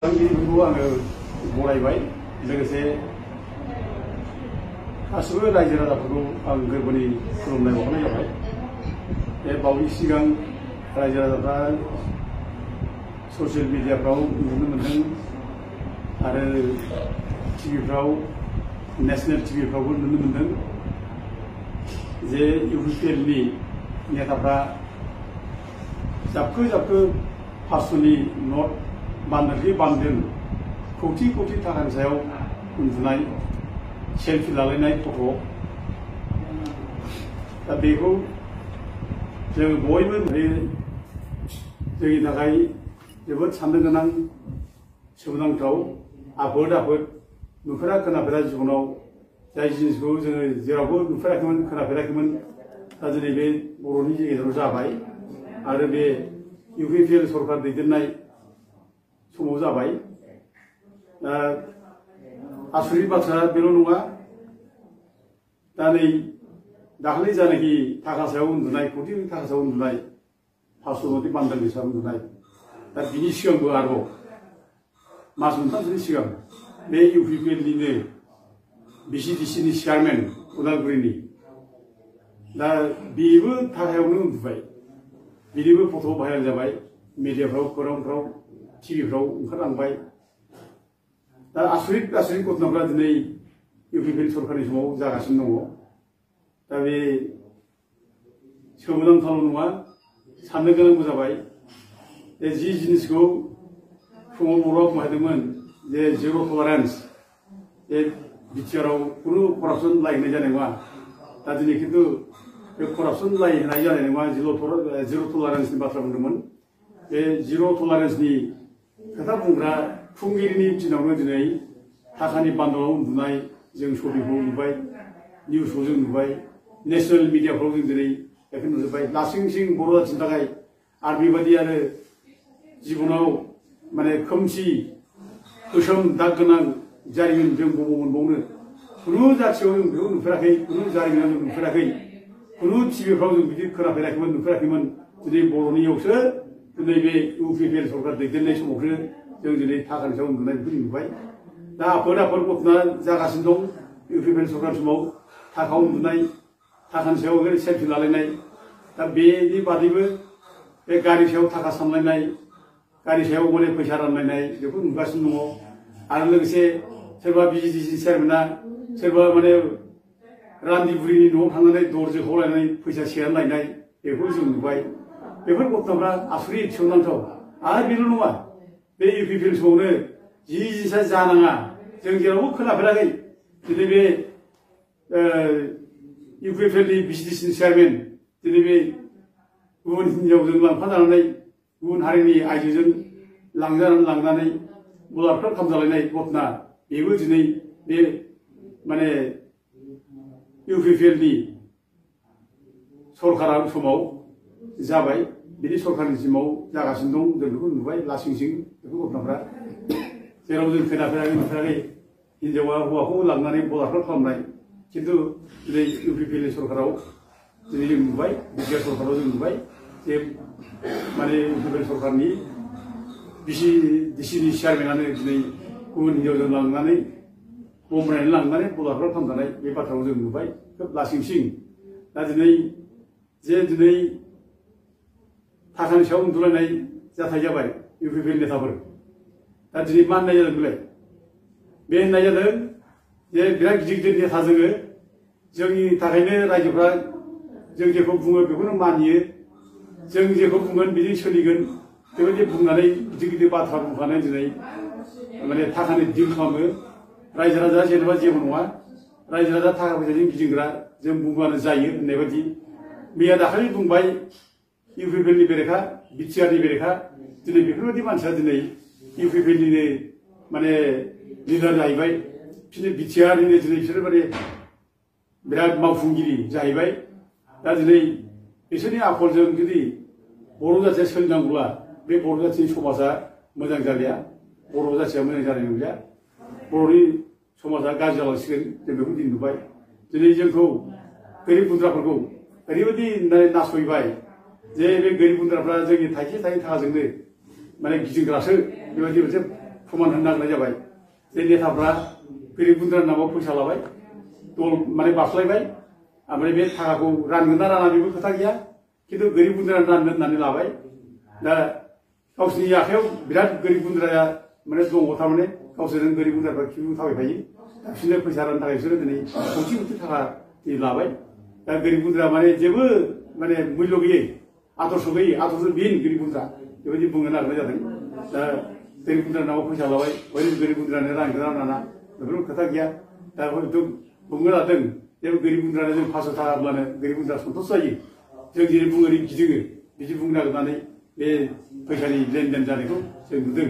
बिथांखिखौ आङो बरायबाय लोगोसे गासिबो रायजो राजाफोरखौ आं गोरबोनि खुलुमनाय बावहरनाय जाबाय। बे बावैसो सिगां रायजो राजाफ्रा ससियेल मिडियाफ्राव नुनो मोन्दों आरो टिभिफ्राव नेशनेल टिभिफ्रावबो नुनो मोन्दों जे इउपिपिएलनि नेताफ्रा जाबखो जाबखो 500नि नट बान्दों कौटि कौटि थाखानि सायाव उन्दुनाय सेल्फि लालायनाय फट' दा बेखौ जों बयबो जोंनि थाखाय जोबोद साननो गोनां सोमोनांथाव आफोद नुफेरा खोनाफेरा जिबनाव जाय जिनिसखौ जोङो जेरावबो नुफेराखैमोन खोनाफेराखैमोन दा दिनै बे बर'नि गेजेराव जाबाय आरो बे इउपिपिएल सरकार दैदेननाय समाव जाबाय। आसरित बाथ्रा बेल' नङा, दा नै दाखालि जानाखि थाखा सायाव उन्दुनाय कौटि थाखा सायाव उन्दुनाय 500 नटि बान्दोनि सायाव उन्दुनाय दा बिनि सिगांबो आरोबाव मास मोनथामसोनि सिगां बे इउपिपिएलनिनो बिसिडिसिनि चेयारमेन उदालगुरिनि दा बेबो थाखायावनो उन्दुबाय, बिनिबो फट' भाइरेल जाबाय, मिडियाफ्राव खौरांफ्राव टिभिफ्राव ओंखारलांबाय। दा आसरित घटनाफ्रा दिनै इउपिपिएल सरकारनि समाव जागासिनो दङ। दा बे सोमोनांथावल' नङा, साननो गोनांबो जाबाय। जि जिनिसखौ फुङाव बर'आ बुंहैदोंमोन जे जिर' टलारेन्स, जे बिटिआरआव खुनु करापसन लायनाय जानाय नङा, दा दिनै खिन्थु बे करापसन लायनाय जानाय नङा, जिर' टलारेन्सनि बाथ्रा बुंदोंमोन। बे जिर' टलारेन्सनि खोथा बुंग्रा फुंबिलिनि दिनावनो दिनै थाखानि बान्दोआव उन्दुनाय जों सबिखौ नुबाय, निउसखौ जों नुबाय, नेशनेल मिडियाफ्राव जों दिनै बेखौ नुजोब्बाय। लासिं बर' जाथिनि थाखाय आरो बेबायदि आरो जिबनाव माने खोमसि गोसोम दाग गोनां जारिमिन जों बबाव मोनबावनो? खुनु जाथियाव जों बेखौ नुफेराखै, खुनु जारिमिनाव जों नुफेराखै, खुनु टिभिफ्राव जों बिदि खोनाफेराखैमोन, नुफेराखैमोन। दिनै बर'नियावसो दिनै बे इउपिपिएल सरकार दैदेननाय समावसो जों दिनै थाखानि सायाव उन्दुनाय बेखौ नुबाय। दा आफोद घटना जागासिनो दं इउपिपिएल सरकार समाव, थाखा उन्दुनाय, थाखानि सायाव ओरैनो सेल्फि लालायनाय। दा बेनि बादैबो बे गारि सायाव थाखा सानलायनाय, गारि सायाव माने फैसा रानलायनाय बेखौ नुगासिनो दङ। आरो लोगोसे सोरबा बिजिडिसि चेयारमेना सोरबा माने रान्दि बुरिनि न'आव थांनानै दरजो खावलायनानै फैसा सेरनानै लायनाय बेखौ जों नुबाय। बेफोर घटनाफ्रा आसरित सोमोनांथाव। आरो बेल' नङा, बे इउपिपिएल समावनो जि जिनिसा जानाङा जों जेरावबो खोनाफेराखै, दिनै बे इउपिपिएलनि बिसिडिसिनि चेयारमेन दिनै बे गुबुन हिन्जावजों लांफाजानानै गुबुन हारिनि आइजोजों लांनानै बलात्कार खालामजालायनाय घटना, बेबो दिनै बे माने इउपिपिएलनि सरकारा समाव जाबाय, बिनि सरकारनि सिमाव जागासिनो दं। जों बेखौ नुबाय लासिं बेफोर घटनाफ्रा, जेराव जों खोनाफेराखै नुफेराखै हिन्जावा हौवाखौ लांनानै बलात्कार खालामनाय, खिन्थु दिनै इउपिपिएल सरकाराव दिनै जों नुबाय, बिटिआर सरकाराव जों नुबाय जे माने इउपिपिएल सरकारनि बिसिडिसिनि चेयारमेनानो दिनै गुबुन हिन्जावजों लांनानै बमब्रायनानै लांनानै बलात्कार खालामजानाय बे बाथ्राखौ जों नुबाय खोब लासिं। दा दिनै थाखानि सायाव उन्दुलायनाय जाथाय जाबाय इउपिपिएल नेताफोर। दा दिनै मा होननाय जादों बेलाय? बे होननाय जादों जे बिराद गिदिर नेता जोंनि थाखायनो रायजोफ्रा जों जेखौ बुङो बेखौनो मानियो, जों जेखौ बुंगोन बिजों सोलिगोन, बेबायदि बुंनानै गिदिर बाथ्रा बुंनानै दिनै माने थाखानि डिल खालामो। रायजो राजा जेनेबा जेबो नङा, रायजो राजा थाखा फैसाजों गिदिंग्रा, जों बुंबानो जायो होननाय बायदि। मैया दाखालि बुंबाय इउपिपिएलनि बेरेखा, बिटिआरनि बेरेखा, दिनै बेफोरबायदि मानसिया दिनै इउपिपिएलनिनो माने लिडार जाहैबाय, बिटिआरनिनो दिनै बिसोरो माने बिराद मावफुंगिरि जाहैबाय। दा दिनै बिसोरनि आखलजों जुदि बर' जाथिया सोलिनांगौब्ला बे बर' जाथिनि समाजा मोजां जालिया, बर' जाथिया मोजां जानाय नंलिया, बर'नि समाजा गाज्रि जालांसिगोन। जों बेखौ दिनै नुबाय। दिनै जोंखौ गोरिब गुन्द्राफोरखौ ओरैबायदि नासयबाय जे बे गोरिब गुन्द्राफ्रा जोंनि थाइसे थाइनै थाखाजोंनो माने गिदिंग्रासो बेबायदि मोनसे फोरमान होनो नागिरनाय जाबाय जे नेताफ्रा गोरिब गुन्द्रानि नामाव फैसा लाबाय दल माने बास्लायबाय ओमफ्राय बे थाखाखौ रानगोन ना राना बेबो खोथा गैया खिन्थु गोरिब गुन्द्रानो राननो होननानै लाबाय दा गावसिनि आखायाव बिराद गोरिब गुन्द्राया माने दङ थारमाने गावसोरजों गोरिब गुन्द्राफ्रा खिबु थाबायफायो दा बिसोरनो फैसा राननो थाखाय बिसोरो दिनै खौथि खौथि थाखा लाबाय दा गोरिब गुन्द्रा माने जेबो माने मुल्य गैयै आदर्श गैयै आदर्श बिन गोरिब गुन्द्रा बेबायदि बुंनो नागिरनाय जादों दा गोरिब गुन्द्रानि नामाव फैसा लाबाय बयबो गोरिब गुन्द्रानो रानगोन ना राना बेफोर खोथा गैया दा हयथ' बुंनो लादों जे गोरिब गुन्द्रानो जों 500 थाखा होब्लानो गोरिब गुन्द्रा सन्थुस जायो जों जेरै बुङो ओरै गिदिङो बिदि बुंनो नागिरनानै बे फैसानि लेनदेन जानायखौ जों नुदों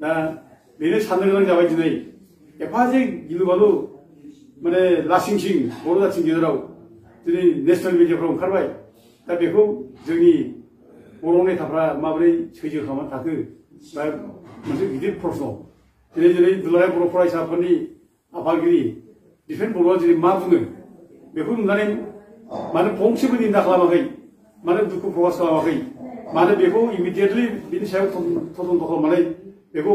दा बेनो साननो गोनां जाबाय दिनै एफा जे गिलु बालु माने लासिंसिं बर' जाथिनि गेजेराव दिनै नेसनेल मिडियाफ्राव ओंखारबाय दा बेखौ जोंनि बर' नेताफ्रा माबोरै सैज्य खालामनानै थाखो दा मोनसे गिदिर प्रश्न दिनै दुलाराय बर' फरायसाफोरनि आफादगिरि दिफेन बर'आ दिनै मा बुङो बेखौ नुनानै मानो फंसेबो निन्दा खालामाखै मानो दुखु प्रकास खालामाखै मानो बेखौ इमिडियेटलि बिनि सायाव तदन्त खालामनानै बेखौ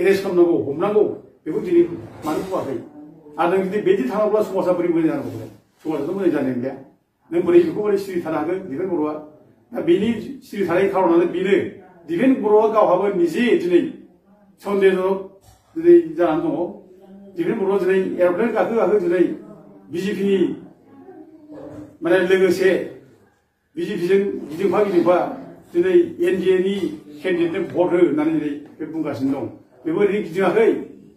एरेस्ट खालामनांगौ हमनांगौ बेखौ दिनै मानो बुङाखै आरो नों जुदि बिदि थाङोब्ला समाजा बोरै मोजां जानांगौ समाजाथ' मोजां जानाय गैया नों बोरै बेखौ बोरै सिरि थानो हागोन दिफेन बर'आ दा बेनि सिरि थानाय खारनानो बेनो दिफेन बर'आ गावहाबो निजे दिनै सन्देहजनक दिनै जानानै दङ दिफेन बर'आ दिनै एर'प्लेन गाखो दिनै बिजेपिनि माने लोगोसे बिजेपिजों गिदिंफा दिनै एनडिएनि केन्डिडेटनो भट हो होननानै दिनै बे बुंगासिनो दं बेबो ओरैनो गिदिङाखै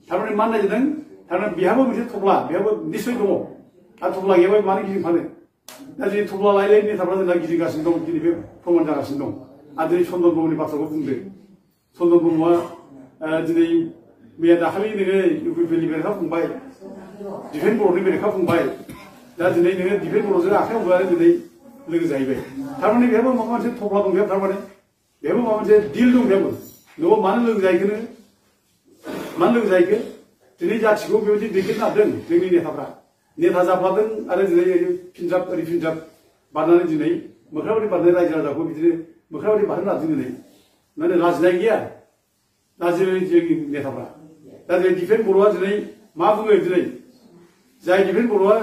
थारमाने मा नागिरदों थारमाने बेहाबो मोनसे थफ्ला बेहाबो निस्सय दङ आरो थफ्ला गैयाबा मानो गिदिंफानो दा दिनै थफ्ला लायै नेताफ्रा जोंना गिदिंगासिनो दं दिनै बे प्रमान जागासिनो दं आरो दिनै चन्दन ब्रह्मनि बाथ्राखौ बुंदो चन्दन ब्रह्मआ दिनै मैया दाखालि नोङो इउपिपिएलनि बेरेखा बुंबाय दिफेन बर'नि बेरेखा बुंबाय दा दिनै नोङो दिफेन बर'जों आखाइ हमलायनानै दिनै लोगो जाहैबाय थारमाने बेहाबो माबा मोनसे थफ्ला दं बेहा थारमाने बेहाबो माबा मोनसे डिल दं बेहाबो न'आव मानो लोगो जाहैखो नोङो मानो लोगो जाहैखो दिनै जाथिखौ बेबायदि दैदेननो हादों जोंनि नेताफ्रा नेता जाफ्लादों आरो दिनै ओरै फिनजाब बारनानै दिनै मोख्राबारि बारनाय रायजो राजाखौ बिदिनो मोख्राबारि बारनो लादों दिनै माने लाजिनाय गैया लाजिनाय जोंनि नेताफ्रा दा दिनै दिफेन बर'आ दिनै मा बुङो दिनै जाय दिफेन बर'आ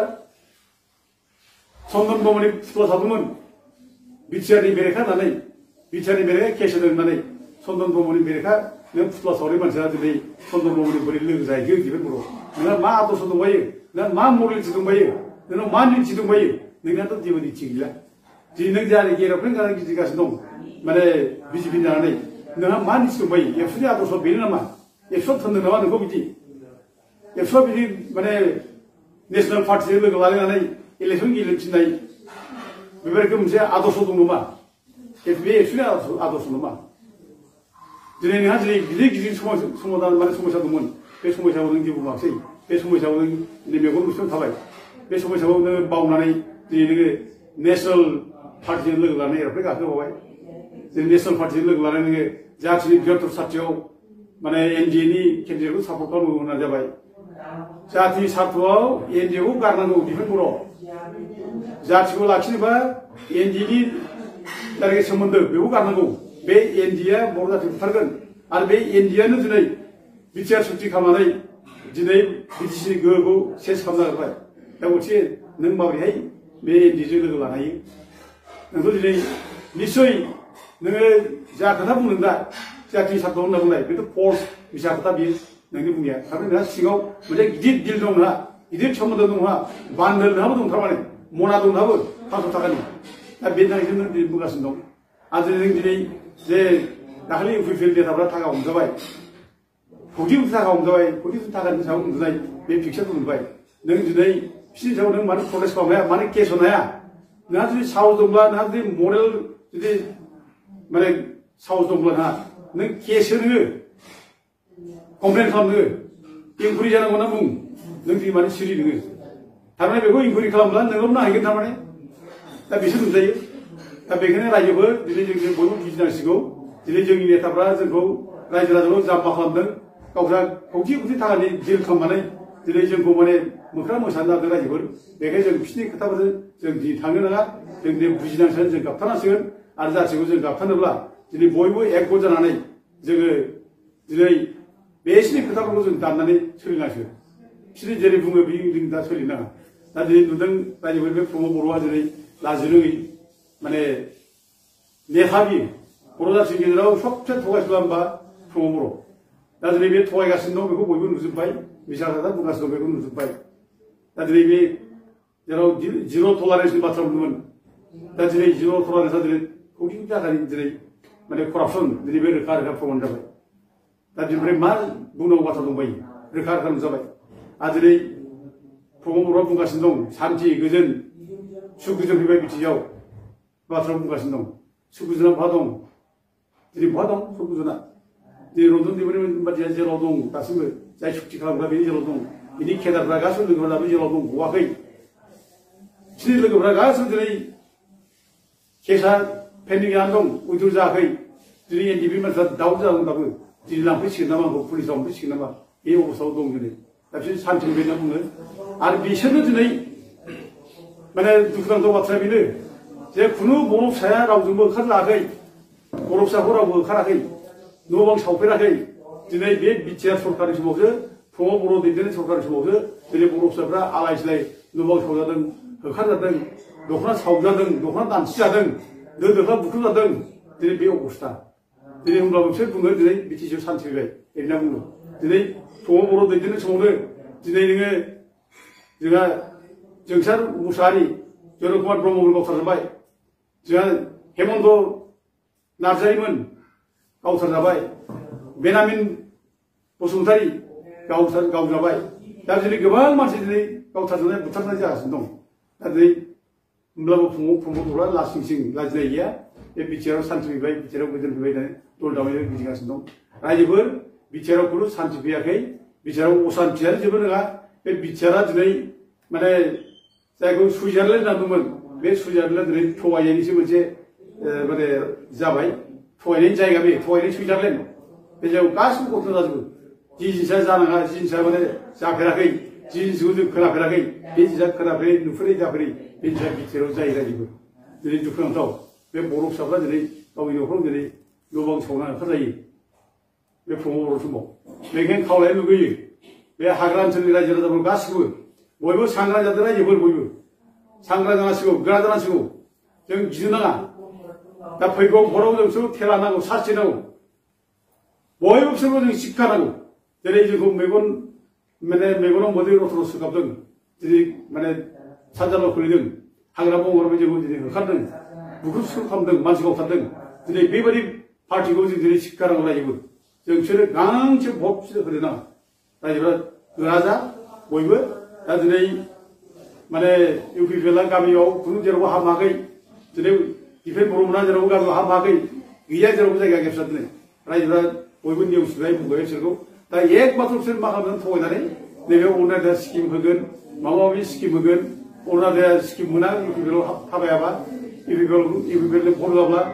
चन्दन ब्रह्मनि फुथुला सावदोंमोन बिटिआरनि बेरेखा होननानै बिटिआरनि बेरेखा केस होदों होननानै चन्दन ब्रह्मनि बेरेखा नों फुथुला सावनाय मानसिया दिनै चन्दन ब्रह्मनि बोरै लोगो जाहैखो दिफेन बर' नोंहा मा आदर्श दंबायो नोंहा मा मरेलिटि दंबायो नोंनाव मा निथि दंबायो नोंनाथ' जेबो निथि गैला दिनै नों जाय एर'प्लेन गानानै गिदिंगासिनो दं माने बिजेपि जानानै नोंहा मा निथि दंबायो एबसुनि आदर्श बेनो नामा एबसुआ थोनदों नामा नोंखौ बिदि एबसुआ बिदि माने नेसनेल पार्टिजों लोगो लालायनानै इलेक्सन गेलेफिननाय बेबायदि मोनसे आदर्श दं नामा बे एबसुनि आदर्श नामा दिनै नोंहा दिनै गिदिर समाधान माने समस्या दंमोन बे समस्याखौ नों जेबो बुङाखै बे समस्याखौ नों दिनै मेगन मुसेयाव थाबाय बे समस्याखौ नोङो बावनानै दिनै नोङो नेसनेल पार्टिजों लोगो लानानै एर'प्लेन गाखोबावबाय जों नेसनेल पार्टिजों लोगो लानानै नोङो जाथिनि बृहत्तर सार्टियाव माने एनडिएनि केन्डिडेटखौ सापर्ट खालामनांगौ होनना जाबाय जाति सार्टआव एनडिएखौ गारनांगौ दिफेन बर' जातिखौ लाखिनोबा एनडिएनि डाइरेक्ट सोमोन्दो बेखौ गारनांगौ बे एनडिएआ बर' जातिखौ बुथारगोन आरो बे एनडिएआनो दिनै बिटिआर सुक्ति खालामनानै दिनै बिटिसिनि गोहोखौ सेस खालामना होबाय दा गथिखे नों माबोरैहाय बे एनडिएजों लोगो लानो हायो नोंथ' दिनै निस्सय नोङो जा खोथा बुंदों दा जाति सार्थ होनना बुंनाय बेथ' फल्स मिसा खोथा बियो नोंनि बुंनाया थारमाने नोंहा सिङाव मोनसे गिदिर डिल दं नोंहा गिदिर सोमोन्दो दं नोंहा बान्दोल नोंहाबो दं थारमाने मना दं नोंहाबो 500 थाखानि दा बेनि थाखायसो नों दिनै बुंगासिनो दं आरो जों दिनै जे दाखालि इउपिपिएल नेताफ्रा थाखा हमजाबाय कौटि थाखा हमजाबाय कौटि थाखानि सायाव उन्दुनाय बे पिक्सारखौ नुबाय नों दिनै बिसोरनि सायाव नों मानो प्रटेस्ट खालामनो हाया मानो केस होनो हाया नोंहा जुदि साहस दंब्ला नोंहा जुदि मरेल जुदि माने साहस दंब्ला नोंहा नों केस होनो कमप्लेन खालामनो इनकुवारि जानांगौ होनना बुं नों दिनै माने सिरि नोङो थारमाने बेखौ इनकुवारि खालामब्ला नोंनाव नायहैगोन थारमाने दा बिसोर नुजायो दा बेखायनो रायजोफोर दिनै जों बयबो बुजिनांसिगौ दिनै जोंनि नेताफ्रा जोंखौ रायजो राजाखौ जाम्बा खालामदों गावस्रा कौटि थाखानि डिल खालामनानै दिनै जोंखौ माने मोख्रा मोसानो नागिरदों रायजोफोर बेखायनो जों बिसोरनि खोथाफोरजों जों दिनै थांनो नाङा जों दिनै बुजिनांसिगोन जों गाबथारनांसिगोन आरो जाथिखौ जों गाबथानोब्ला दिनै बयबो एकगत जानानै जोङो दिनै 매신의 그다음으로 좀 단단히 소리나셔. 실이 제리 붕어 비링 다 소리나. 나들이 누등 나이 벌면 부모 보러 와저리 나주는 만에 내 합이 보러다 챙기느라고 속편 도가시도 봐 부모로. 나들이 왜 도가이 갔은 놈 이거 보이고 무슨 바이 미사하다 누가 쓰고 보이고 무슨 바이. 나들이 왜 여러 지로 토라레스 바트럼 보면 나들이 지로 토라레스들이 공직자들이 만에 코랍션 드리베를 가르가 포문다 바이. 나들이 말 누노 바트럼 바이. 그렇게 하는 자바이. 아들이 부모로 분가신동 삼지 그전 수구전 비발 비치요 바트럼 분가신동 수구전한 파동 드리 파동 수구전아 이로동 디버리면 맞지 제로동 다스면 자이 축직한 가비 제로동 이니 케다라 가서 그러다 제로동 고아케 진리를 그러다 가서 드리 계산 팬딩이 안동 우주자케 드리 엔디비면서 다우자 온다고 딜랑 피치 남아 풀리서 피치 남아 이오 서동들이 답시 산책이 되는 아니 미션을 주네. 만에 누구랑도 마트라비는 제 군우 모롭사야라고 좀 뭐 카라게 모롭사 호라고 카라게 노방 사오페라게 지네 비 미치야 소카를 좀 먹어 부모 보러 되는 소카를 좀 먹어 지네 모롭사라 알아이슬레 노방 사오자든 카라든 노하나 사오자든 노하나 단치자든 너너가 묶어자든 지네 비 오고 싶다. 지네 홍가고 슬픈걸 지네 미치죠 산책을 이러는 거 지네 부모 보러 되는 소를 지네 제가 정찰 무사리 여러 그만 프로모를 가우사자바이 제가 해몬도 나사리면 가우사자바이 베나민 보승사리 가우사자바이 나중에 그만 마시들이 가우사자네 못하지 않았습니다. 나중에 물라고 프로모도라 라싱싱 나중에야 비체로 산투비바이 비체로 그전 비바이네 돌다오에 비징하습니다. 라이브를 비체로 그루 산투비야케 비체로 오산 비체를 집어넣어가 비체라 전에 만에 자그 수자를 나누면 왜 수자를 들이 토와연이 지금제 뭐래 자바이 토와연 자이가비 토와연 수자를 그래서 가슴 꽂혀 가지고 지진사 자나가 지진사 뭐래 자페라게 지진수도 그라페라게 비지자 그라페 누프레 자페리 비자 비체로 자이가지고 들이 죽는다고 왜 모록사가 들이 거기 호롱들이 노방 소나 하자이 왜 부모로 좀 내겐 카울에 누구이 왜 하그란 전리라 저러다 보면 가시고 뭐이고 상가자들아 이걸 보이고 상가자나 시고 그라자나 시고 정 기준나가 나 보이고 보라고 좀 쓰고 테라나고 사치나고 뭐이고 없으면 좀 직관하고 저래 이제 그 매번 매번은 뭐대로 들어서 갑등 저리 만에 산자로 걸리든 하그란 봉으로 이제 그 갔든 무슨 술 감등 만시고 갔든 저리 매번이 파티고 저리 직관하고 나이고 정치를 강치 봅시다 그러나 나이브라 그라자 뭐이고 나중에 만에 여기 별난 감이요 군제로 하마게 저래 이편 보름나제로 가서 하마게 이야제로 자기가 겹쳤더니 나이브라 뭐이고 뉴스에 뭐예요 저거 다 예약받을 수 막하면 토이다네 내가 오늘다 스킴 흑은 마마비 스킴 흑은 오늘다 스킴 문화 이별로 하봐야봐 이별로 보러봐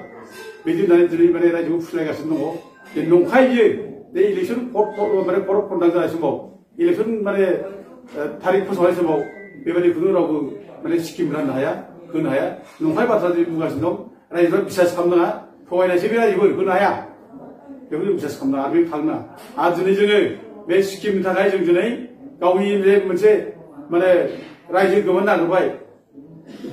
매진 나는 들이 만에 나 지금 플레이 갔었는 거 농카이지 내 일렉션 만에 보러 본다는 거 뭐 일렉션 만에 다리 포성해서 뭐 매번에 그거라고 만에 스킴을 한 나야 그 나야 농카이 받아들이 무가신 놈 아니 이거 비싸서 감나 토와이나 집이나 이걸 그 나야 여기 비싸서 감나 아비 박나 아드네 중에 매 스킴 다 가이 정전에 가오니 내 문제 만에 라이즈 그만 나그 바이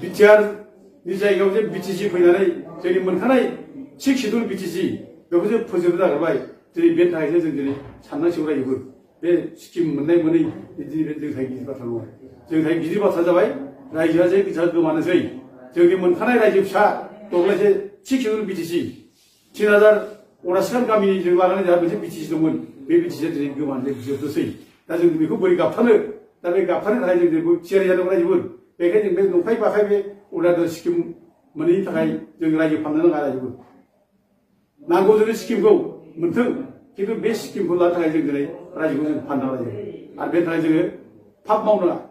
비치알 니자이가 이제 비치지 보이나네 저기 문 하나에 식시돌 비치지 여기서 퍼져다 그 바이 저기 멘타이제 정전에 참나시고라 이걸 내 스킴 문내 문에 이제 멘트 사기 바타로 저기 사기 기지 바타자바이 라이즈가 저기 저 많아서 저기 문 하나에 라이즈 샤 또 그래서 식시돌 비치지 지나다 오나 시간 감이 저기 말하는 자 무슨 비치지 동문 왜 비치지 저기 그 많은데 비치었어요 나중에 그 머리가 파는 다음에 가파는 라이즈 들고 지하리 하는 거라 이걸 백해진 백 농파이 바카이 오라도 스킴 문이 타가이 저기 라이즈 판다는 거라 이걸 난고들을 스킴고 문틈 기도 몇 스킴 골라타가이 저기 라이즈 판다는 거라 아르벤타이 저기 밥 먹느라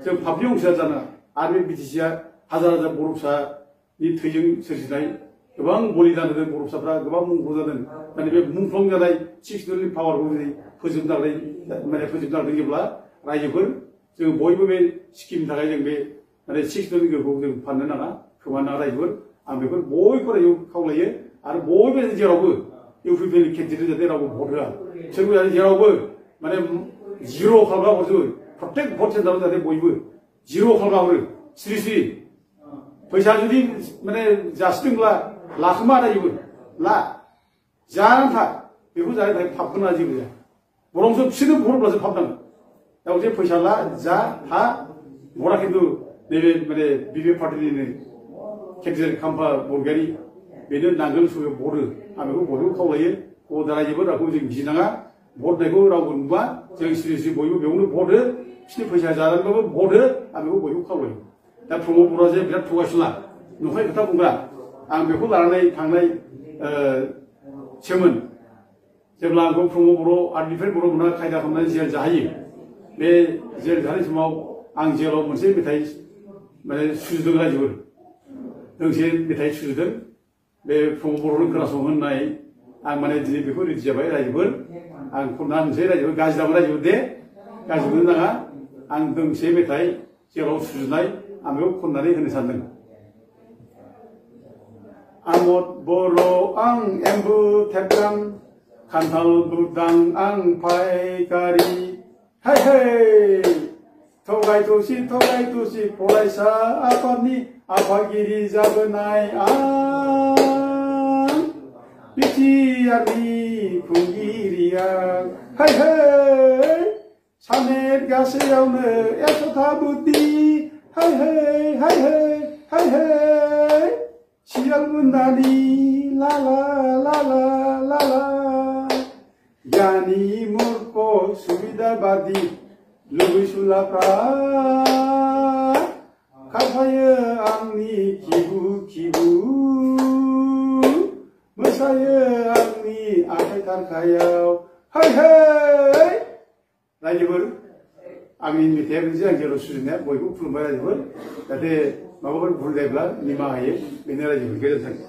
저 밥용 시하잖아 아르벤 비치시야 하자라자 모롭사 이 퇴정 서시다이 그방 몰리다는 모롭사브라 그방 뭉보다는 아니 왜 뭉풍자다이 식시들이 파워로 퍼진다 그래 만에 퍼진다 그런 게 몰라 라이즈걸 저 모이범에 시킴 다가이 정배 만에 식시들이 그 보고 받는 나가 그만 나라 이걸 안 그걸 모이 거라 요 카울라에 아니 모이면서 저라고 요 불편이 캔질이 되라고 보더라 전국에 제라고 만에 지로 칼바고 저 프로텍 보탠다고 다들 모이고 지로 칼바고 스리스리 पैसा जुदि माने जासिदोंब्ला लाखोमाना इबो ला जानानै था बेखौ जानो थाखाय फाबगोना जेबो जाया बरंसो बिसोरनो भरब्लासो फाबनांगोन दा जे फैसा ला जा हा भरा खिन्थु नैबे माने बिबि पार्टिनिनो केन्दिडेट खाम्फा बरगयारि बेनो नांगोल सुयो भरो आं बेखौ बयबो खावलायो गदारायजोबो रावखौ जों गिनाङा भट होनायखौ रावबो नुबा जों सिरि सिरि बयबो बेयावनो भट हो बिसोरनि फैसा जानानैबाबो भट हो आं बेखौ बयबो खावलायो दा प्रमद बर'आ जे बिराद थगायसुला नंखाय खोथा बुंग्रा आं बेखौ लानानै थांनाय सेमोन जेब्ला आंखौ प्रमद बर' आर्टनिफ्राय बर' मोना खायदा खालामनानै जेल जाहैयो बे जेल जानाय समाव आं जेलाव मोनसे मेथाइ माने सुजुदों रायजोफोर दोंसे मेथाइ सुजुदों बे प्रमद बर'नो खोनासं होननाय आं माने दिनै बेखौ रेडि जाबाय रायजोफोर आं खनना होनसै रायजोफोर गाज्रि दामोन रायजोफोर दे गाज्रि मोननो नाङा आं दोंसे मेथाइ जेलाव सुजुनाय आं बेखौ खननानै होनो सानदों आमद बर' आं एम्बु थेबगां खान्थाल दुदां आं फायखारि हाय हाय थगाय थसि फरायसा आफादनि आफादगिरि जाबोनाय आं बिटिआरनि खुंगिरिया हाय हाय सामेत गासैयावनो 100था बुद्धि हाय हाय हाय हाय हाय हाय सियाल बुन्दानि ला ला ला ला ला ला गियानि मूर्ख सुबिदाबादि लुबैसुलाफ्रा खारफायो आंनि खिबु मोसायो आंनि आखाइ थारखायाव हाय हाय रायजोफोर आंनि मेथाइया बिदि आं जेराव सुजुनाया बयबो खुलुमबाय रायजोफोर जाहाथे माबाफोर भुल जायोब्ला निमाहा होयो बेनो रायजोफोर गोजोन्थों